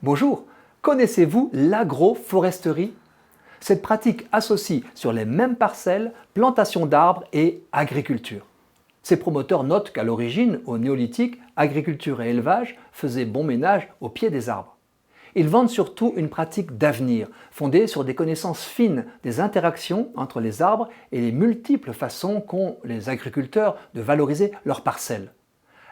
Bonjour, connaissez-vous l'agroforesterie? Cette pratique associe sur les mêmes parcelles plantation d'arbres et agriculture. Ses promoteurs notent qu'à l'origine, au néolithique, agriculture et élevage faisaient bon ménage au pied des arbres. Ils vendent surtout une pratique d'avenir, fondée sur des connaissances fines des interactions entre les arbres et les multiples façons qu'ont les agriculteurs de valoriser leurs parcelles.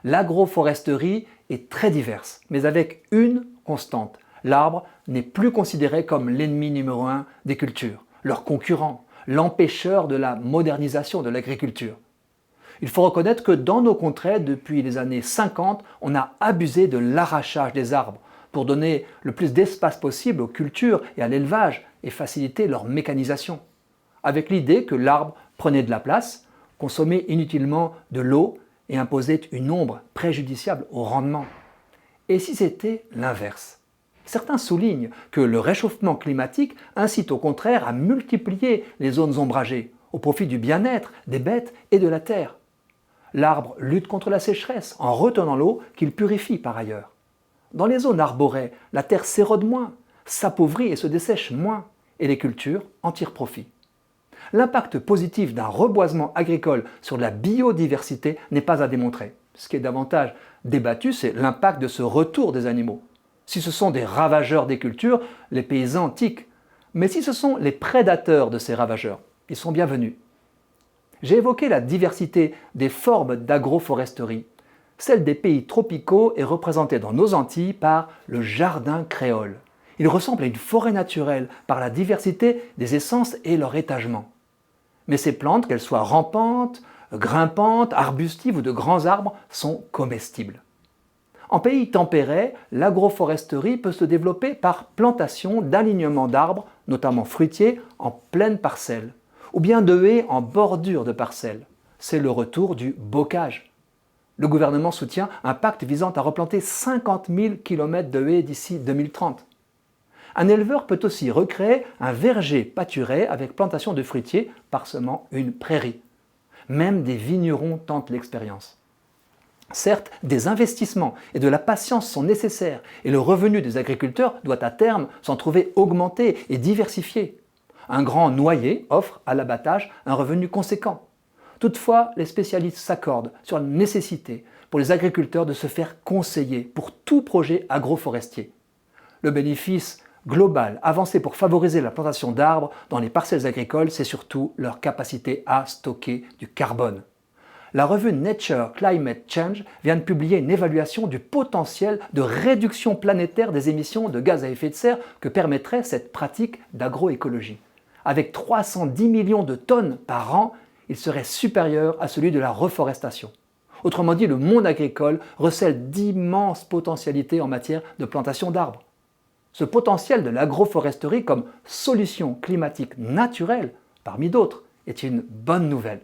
L'agroforesterie est très diverse, mais avec une constante. L'arbre n'est plus considéré comme l'ennemi numéro un des cultures, leur concurrent, l'empêcheur de la modernisation de l'agriculture. Il faut reconnaître que dans nos contrées, depuis les années 50, on a abusé de l'arrachage des arbres pour donner le plus d'espace possible aux cultures et à l'élevage et faciliter leur mécanisation, avec l'idée que l'arbre prenait de la place, consommait inutilement de l'eau et imposait une ombre préjudiciable au rendement. Et si c'était l'inverse? Certains soulignent que le réchauffement climatique incite au contraire à multiplier les zones ombragées, au profit du bien-être des bêtes et de la terre. L'arbre lutte contre la sécheresse en retenant l'eau qu'il purifie par ailleurs. Dans les zones arborées, la terre s'érode moins, s'appauvrit et se dessèche moins, et les cultures en tirent profit. L'impact positif d'un reboisement agricole sur la biodiversité n'est pas à démontrer. Ce qui est davantage débattu, c'est l'impact de ce retour des animaux. Si ce sont des ravageurs des cultures, les paysans tiquent. Mais si ce sont les prédateurs de ces ravageurs, ils sont bienvenus. J'ai évoqué la diversité des formes d'agroforesterie. Celle des pays tropicaux est représentée dans nos Antilles par le jardin créole. Il ressemble à une forêt naturelle par la diversité des essences et leur étagement. Mais ces plantes, qu'elles soient rampantes, grimpantes, arbustives ou de grands arbres, sont comestibles. En pays tempérés, l'agroforesterie peut se développer par plantation d'alignements d'arbres, notamment fruitiers, en pleine parcelle, ou bien de haies en bordure de parcelles. C'est le retour du bocage. Le gouvernement soutient un pacte visant à replanter 50 000 km de haies d'ici 2030. Un éleveur peut aussi recréer un verger pâturé avec plantation de fruitiers parsemant une prairie. Même des vignerons tentent l'expérience. Certes, des investissements et de la patience sont nécessaires et le revenu des agriculteurs doit à terme s'en trouver augmenté et diversifié. Un grand noyer offre à l'abattage un revenu conséquent. Toutefois, les spécialistes s'accordent sur la nécessité pour les agriculteurs de se faire conseiller pour tout projet agroforestier. Le bénéfice global avancé pour favoriser la plantation d'arbres dans les parcelles agricoles, c'est surtout leur capacité à stocker du carbone. La revue Nature Climate Change vient de publier une évaluation du potentiel de réduction planétaire des émissions de gaz à effet de serre que permettrait cette pratique d'agroécologie. Avec 310 millions de tonnes par an, il serait supérieur à celui de la reforestation. Autrement dit, le monde agricole recèle d'immenses potentialités en matière de plantation d'arbres. Ce potentiel de l'agroforesterie comme solution climatique naturelle, parmi d'autres, est une bonne nouvelle.